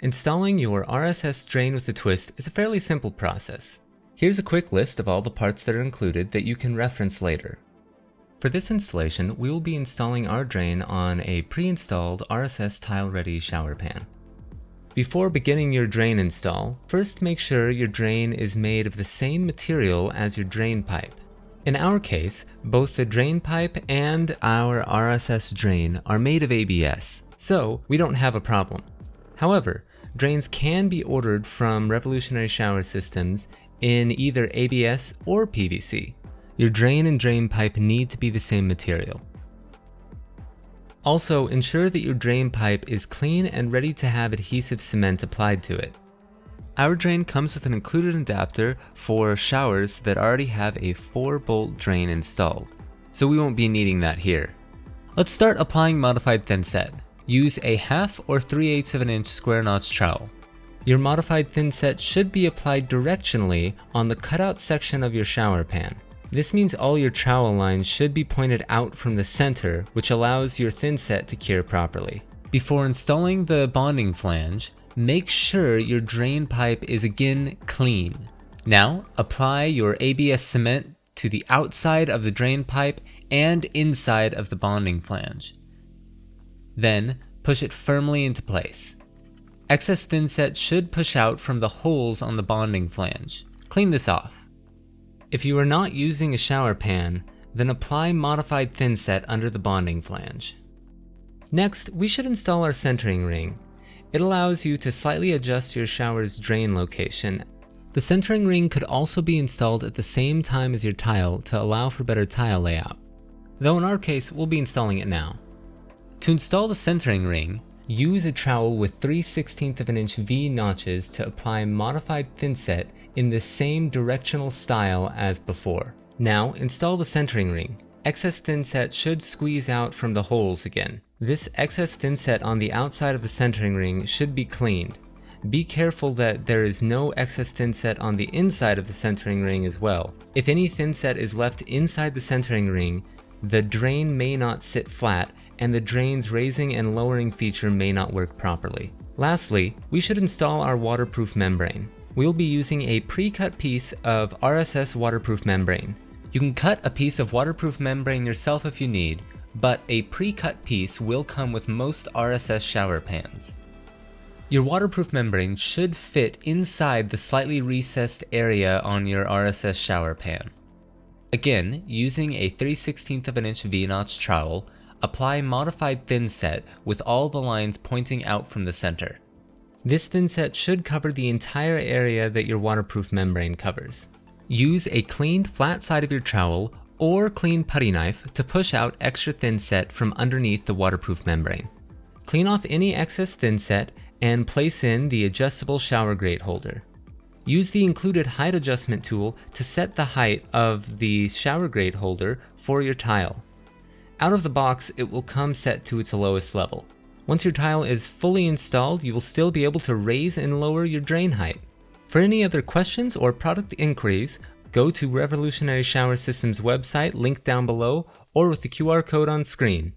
Installing your RSS drain with a twist is a fairly simple process. Here's a quick list of all the parts that are included that you can reference later. For this installation, we will be installing our drain on a pre-installed RSS tile-ready shower pan. Before beginning your drain install, first make sure your drain is made of the same material as your drain pipe. In our case, both the drain pipe and our RSS drain are made of ABS, so we don't have a problem. However, drains can be ordered from Revolutionary Shower Systems in either ABS or PVC. Your drain and drain pipe need to be the same material. Also, ensure that your drain pipe is clean and ready to have adhesive cement applied to it. Our drain comes with an included adapter for showers that already have a 4-bolt drain installed, so we won't be needing that here. Let's start applying modified thinset. Use a 1/2 or 3/8 of an inch square notch trowel. Your modified thinset should be applied directionally on the cutout section of your shower pan. This means all your trowel lines should be pointed out from the center, which allows your thinset to cure properly. Before installing the bonding flange, make sure your drain pipe is again clean. Now, apply your ABS cement to the outside of the drain pipe and inside of the bonding flange. Then, push it firmly into place. Excess thinset should push out from the holes on the bonding flange. Clean this off. If you are not using a shower pan, then apply modified thinset under the bonding flange. Next, we should install our centering ring. It allows you to slightly adjust your shower's drain location. The centering ring could also be installed at the same time as your tile to allow for better tile layout, though in our case, we'll be installing it now. To install the centering ring, use a trowel with 3/16 of an inch V notches to apply modified thinset in the same directional style as before. Now install the centering ring. Excess thinset should squeeze out from the holes again. This excess thinset on the outside of the centering ring should be cleaned. Be careful that there is no excess thinset on the inside of the centering ring as well. If any thinset is left inside the centering ring, the drain may not sit flat and the drain's raising and lowering feature may not work properly. Lastly, we should install our waterproof membrane. We'll be using a pre-cut piece of RSS waterproof membrane. You can cut a piece of waterproof membrane yourself if you need, but a pre-cut piece will come with most RSS shower pans. Your waterproof membrane should fit inside the slightly recessed area on your RSS shower pan. Again, using a 3/16 of an inch V-notch trowel, apply modified thinset with all the lines pointing out from the center. This thinset should cover the entire area that your waterproof membrane covers. Use a cleaned flat side of your trowel or clean putty knife to push out extra thinset from underneath the waterproof membrane. Clean off any excess thinset and place in the adjustable shower grate holder. Use the included height adjustment tool to set the height of the shower grate holder for your tile. Out of the box, it will come set to its lowest level. Once your tile is fully installed, you will still be able to raise and lower your drain height. For any other questions or product inquiries, go to Revolutionary Shower Systems website linked down below or with the QR code on screen.